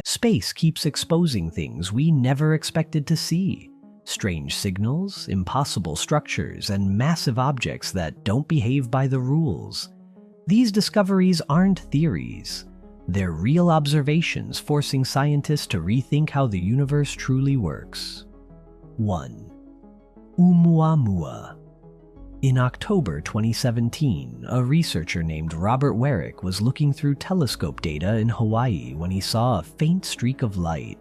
Space keeps exposing things we never expected to see. Strange signals, impossible structures, and massive objects that don't behave by the rules. These discoveries aren't theories. They're real observations forcing scientists to rethink how the universe truly works. 1. Oumuamua. In October 2017, a researcher named Robert Warwick was looking through telescope data in Hawaii when he saw a faint streak of light.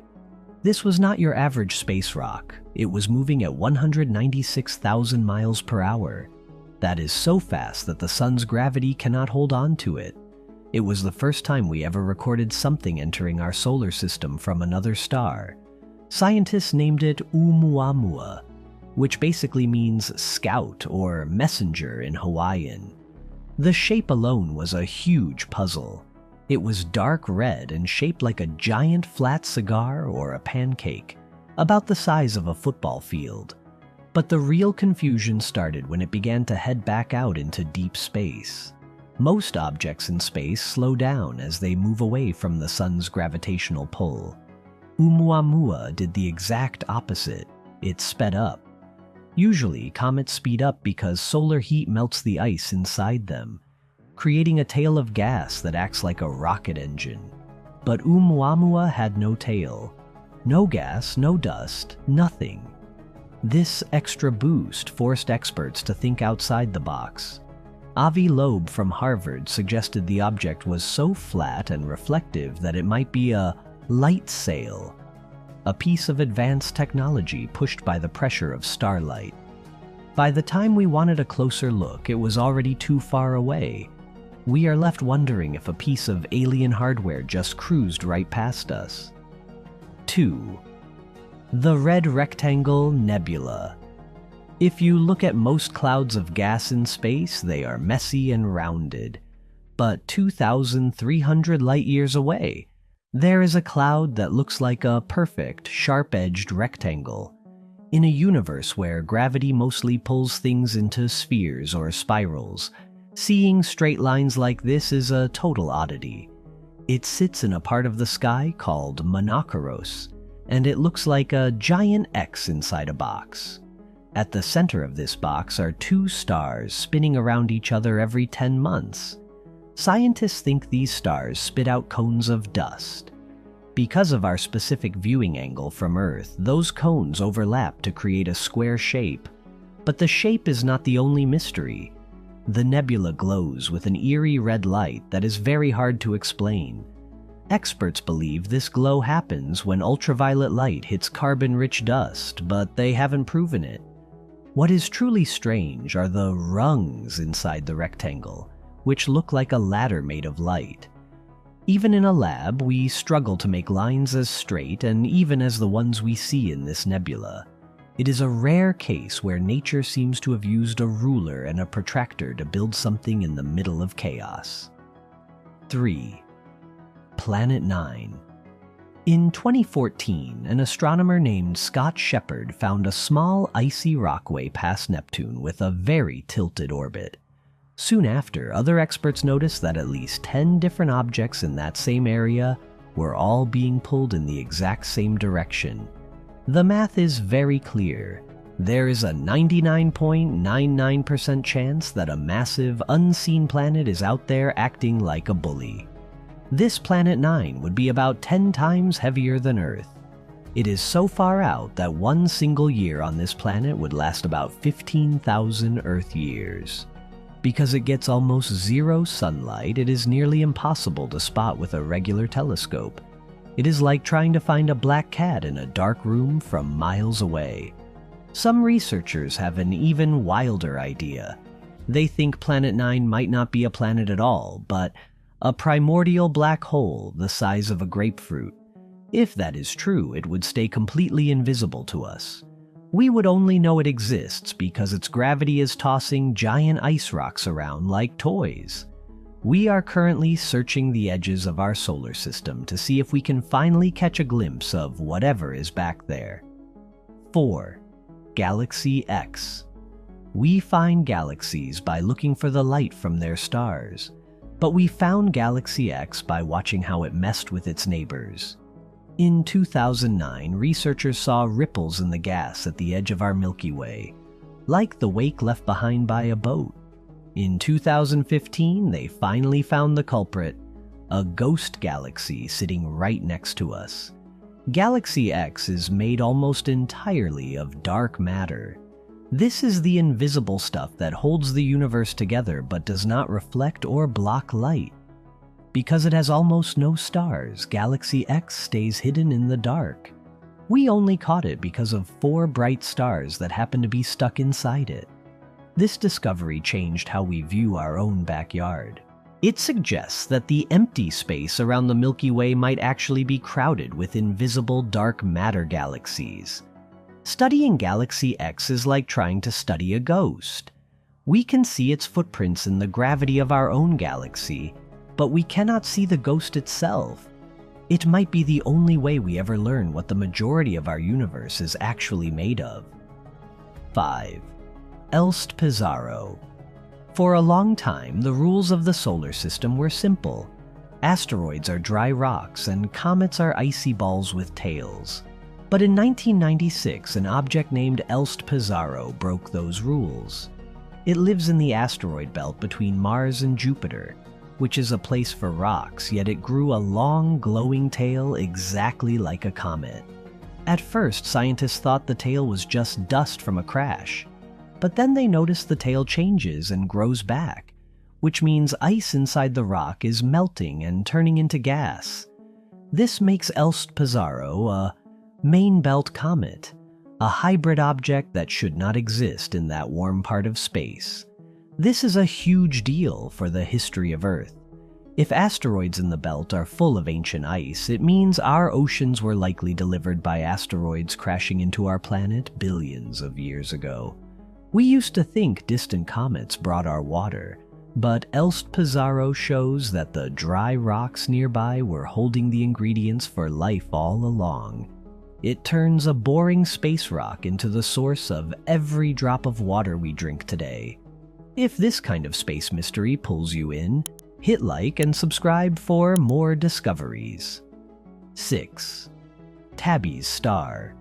This was not your average space rock. It was moving at 196,000 miles per hour. That is so fast that the sun's gravity cannot hold on to it. It was the first time we ever recorded something entering our solar system from another star. Scientists named it Oumuamua, which basically means scout or messenger in Hawaiian. The shape alone was a huge puzzle. It was dark red and shaped like a giant flat cigar or a pancake, about the size of a football field. But the real confusion started when it began to head back out into deep space. Most objects in space slow down as they move away from the sun's gravitational pull. Oumuamua did the exact opposite. It sped up. Usually, comets speed up because solar heat melts the ice inside them, creating a tail of gas that acts like a rocket engine. But Oumuamua had no tail. No gas, no dust, nothing. This extra boost forced experts to think outside the box. Avi Loeb from Harvard suggested the object was so flat and reflective that it might be a light sail, a piece of advanced technology pushed by the pressure of starlight. By the time we wanted a closer look, it was already too far away. We are left wondering if a piece of alien hardware just cruised right past us. 2. The Red Rectangle Nebula. If you look at most clouds of gas in space, they are messy and rounded. But 2,300 light-years away, there is a cloud that looks like a perfect, sharp-edged rectangle. In a universe where gravity mostly pulls things into spheres or spirals, seeing straight lines like this is a total oddity. It sits in a part of the sky called Monoceros, and it looks like a giant X inside a box. At the center of this box are two stars spinning around each other every 10 months. Scientists think these stars spit out cones of dust. Because of our specific viewing angle from Earth, those cones overlap to create a square shape. But the shape is not the only mystery. The nebula glows with an eerie red light that is very hard to explain. Experts believe this glow happens when ultraviolet light hits carbon-rich dust, but they haven't proven it. What is truly strange are the rungs inside the rectangle, which look like a ladder made of light. Even in a lab, we struggle to make lines as straight and even as the ones we see in this nebula. It is a rare case where nature seems to have used a ruler and a protractor to build something in the middle of chaos. 3. Planet 9. In 2014, an astronomer named Scott Shepard found a small icy rockway past Neptune with a very tilted orbit. Soon after, other experts noticed that at least 10 different objects in that same area were all being pulled in the exact same direction. The math is very clear. There is a 99.99% chance that a massive, unseen planet is out there acting like a bully. This Planet 9 would be about 10 times heavier than Earth. It is so far out that one single year on this planet would last about 15,000 Earth years. Because it gets almost zero sunlight, it is nearly impossible to spot with a regular telescope. It is like trying to find a black cat in a dark room from miles away. Some researchers have an even wilder idea. They think Planet 9 might not be a planet at all, but a primordial black hole the size of a grapefruit. If that is true, it would stay completely invisible to us. We would only know it exists because its gravity is tossing giant ice rocks around like toys. We are currently searching the edges of our solar system to see if we can finally catch a glimpse of whatever is back there. 4. Galaxy X. We find galaxies by looking for the light from their stars, but we found Galaxy X by watching how it messed with its neighbors. In 2009, researchers saw ripples in the gas at the edge of our Milky Way, like the wake left behind by a boat. In 2015, they finally found the culprit, a ghost galaxy sitting right next to us. Galaxy X is made almost entirely of dark matter. This is the invisible stuff that holds the universe together but does not reflect or block light. Because it has almost no stars, Galaxy X stays hidden in the dark. We only caught it because of 4 bright stars that happen to be stuck inside it. This discovery changed how we view our own backyard. It suggests that the empty space around the Milky Way might actually be crowded with invisible dark matter galaxies. Studying Galaxy X is like trying to study a ghost. We can see its footprints in the gravity of our own galaxy, but we cannot see the ghost itself. It might be the only way we ever learn what the majority of our universe is actually made of. 5. Elst Pizarro. For a long time, the rules of the solar system were simple. Asteroids are dry rocks and comets are icy balls with tails. But in 1996, an object named Elst Pizarro broke those rules. It lives in the asteroid belt between Mars and Jupiter, which is a place for rocks, yet it grew a long, glowing tail exactly like a comet. At first, scientists thought the tail was just dust from a crash, but then they noticed the tail changes and grows back, which means ice inside the rock is melting and turning into gas. This makes Elst Pizarro a main belt comet, a hybrid object that should not exist in that warm part of space. This is a huge deal for the history of Earth. If asteroids in the belt are full of ancient ice, it means our oceans were likely delivered by asteroids crashing into our planet billions of years ago. We used to think distant comets brought our water, but Elst Pizarro shows that the dry rocks nearby were holding the ingredients for life all along. It turns a boring space rock into the source of every drop of water we drink today. If this kind of space mystery pulls you in, hit like and subscribe for more discoveries. 6. Tabby's Star.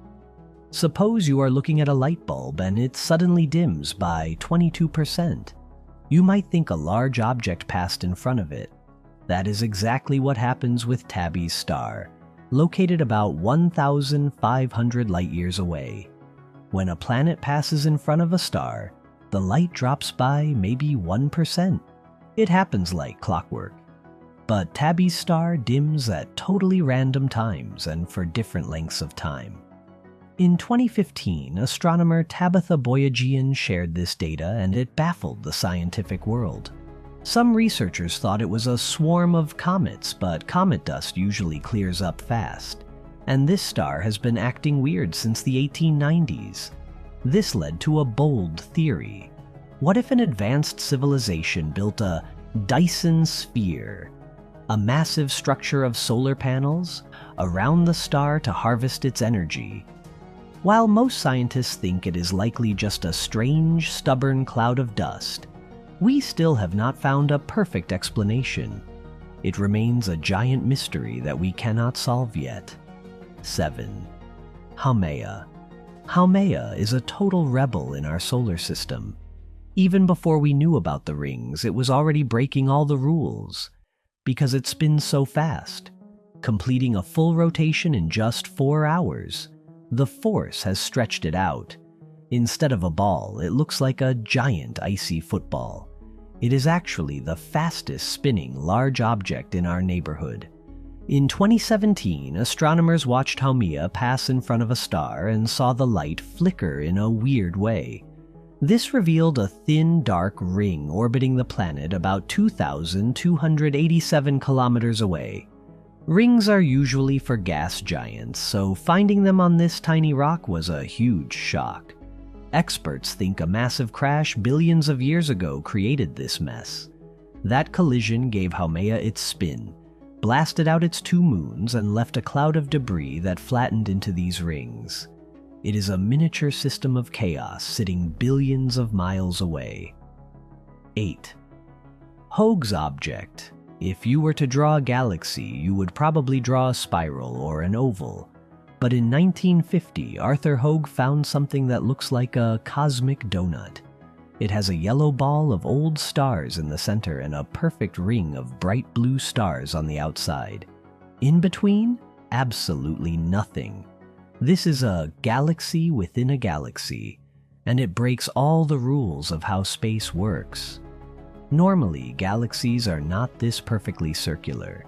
Suppose you are looking at a light bulb and it suddenly dims by 22%. You might think a large object passed in front of it. That is exactly what happens with Tabby's Star, located about 1,500 light-years away. When a planet passes in front of a star, the light drops by maybe 1%. It happens like clockwork. But Tabby's Star dims at totally random times and for different lengths of time. In 2015, astronomer Tabitha Boyajian shared this data and it baffled the scientific world. Some researchers thought it was a swarm of comets, but comet dust usually clears up fast. And this star has been acting weird since the 1890s. This led to a bold theory. What if an advanced civilization built a Dyson sphere, a massive structure of solar panels, around the star to harvest its energy? While most scientists think it is likely just a strange, stubborn cloud of dust, we still have not found a perfect explanation. It remains a giant mystery that we cannot solve yet. 7. Haumea. Haumea is a total rebel in our solar system. Even before we knew about the rings, it was already breaking all the rules, because it spins so fast, completing a full rotation in just 4 hours. The force has stretched it out. Instead of a ball, it looks like a giant icy football. It is actually the fastest spinning large object in our neighborhood. In 2017, astronomers watched Haumea pass in front of a star and saw the light flicker in a weird way. This revealed a thin, dark ring orbiting the planet about 2,287 kilometers away. Rings are usually for gas giants, so finding them on this tiny rock was a huge shock. Experts think a massive crash billions of years ago created this mess. That collision gave Haumea its spin, blasted out its 2 moons, and left a cloud of debris that flattened into these rings. It is a miniature system of chaos sitting billions of miles away. 8. Hoag's Object. If you were to draw a galaxy, you would probably draw a spiral or an oval. But in 1950, Arthur Hogue found something that looks like a cosmic donut. It has a yellow ball of old stars in the center and a perfect ring of bright blue stars on the outside. In between, absolutely nothing. This is a galaxy within a galaxy, and it breaks all the rules of how space works. Normally, galaxies are not this perfectly circular.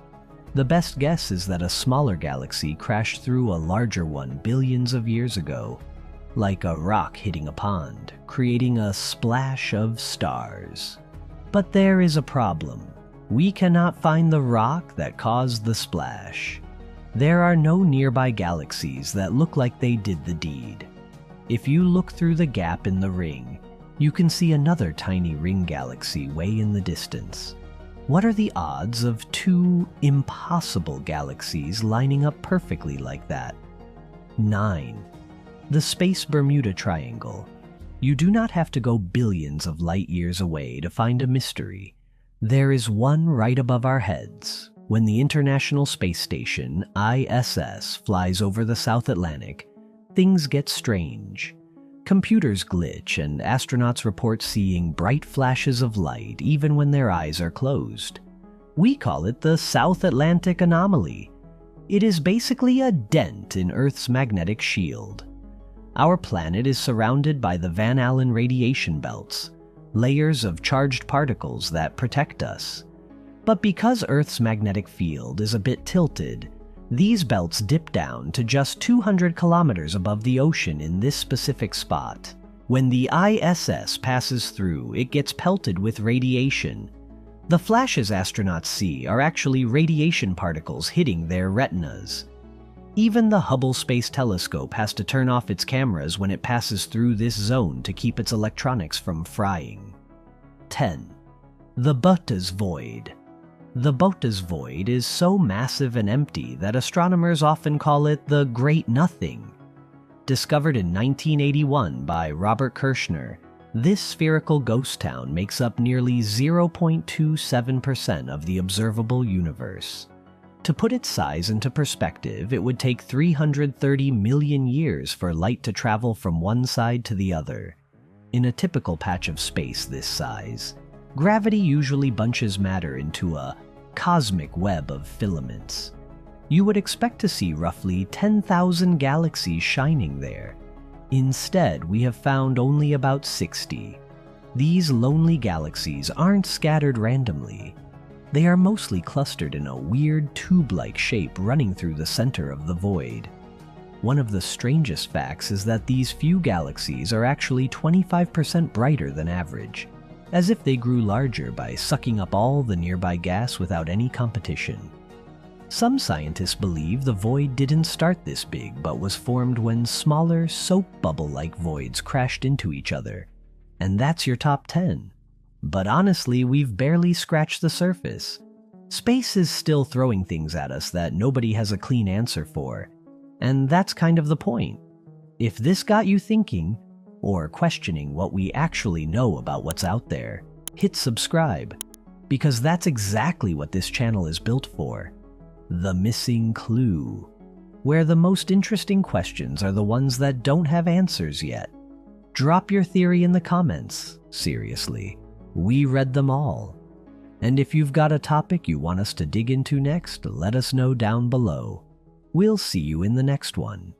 The best guess is that a smaller galaxy crashed through a larger one billions of years ago, like a rock hitting a pond, creating a splash of stars. But there is a problem. We cannot find the rock that caused the splash. There are no nearby galaxies that look like they did the deed. If you look through the gap in the ring, you can see another tiny ring galaxy way in the distance. What are the odds of two impossible galaxies lining up perfectly like that? 9. The Space Bermuda Triangle. You do not have to go billions of light years away to find a mystery. There is one right above our heads. When the International Space Station, ISS, flies over the South Atlantic, things get strange. Computers glitch and astronauts report seeing bright flashes of light even when their eyes are closed. We call it the South Atlantic Anomaly. It is basically a dent in Earth's magnetic shield. Our planet is surrounded by the Van Allen radiation belts, layers of charged particles that protect us. But because Earth's magnetic field is a bit tilted, these belts dip down to just 200 kilometers above the ocean in this specific spot. When the ISS passes through, it gets pelted with radiation. The flashes astronauts see are actually radiation particles hitting their retinas. Even the Hubble Space Telescope has to turn off its cameras when it passes through this zone to keep its electronics from frying. 10. The Bottas Void. The Bottas Void is so massive and empty that astronomers often call it the Great Nothing. Discovered in 1981 by Robert Kirshner, this spherical ghost town makes up nearly 0.27% of the observable universe. To put its size into perspective, it would take 330 million years for light to travel from one side to the other. In a typical patch of space this size, gravity usually bunches matter into a cosmic web of filaments. You would expect to see roughly 10,000 galaxies shining there. Instead, we have found only about 60. These lonely galaxies aren't scattered randomly. They are mostly clustered in a weird tube-like shape running through the center of the void. One of the strangest facts is that these few galaxies are actually 25% brighter than average, as if they grew larger by sucking up all the nearby gas without any competition. Some scientists believe the void didn't start this big but was formed when smaller soap bubble-like voids crashed into each other. And that's your top 10. But honestly, we've barely scratched the surface. Space is still throwing things at us that nobody has a clean answer for. And that's kind of the point. If this got you thinking, or questioning what we actually know about what's out there, hit subscribe, because that's exactly what this channel is built for. The missing clue, where the most interesting questions are the ones that don't have answers yet. Drop your theory in the comments, seriously. We read them all. And if you've got a topic you want us to dig into next, let us know down below. We'll see you in the next one.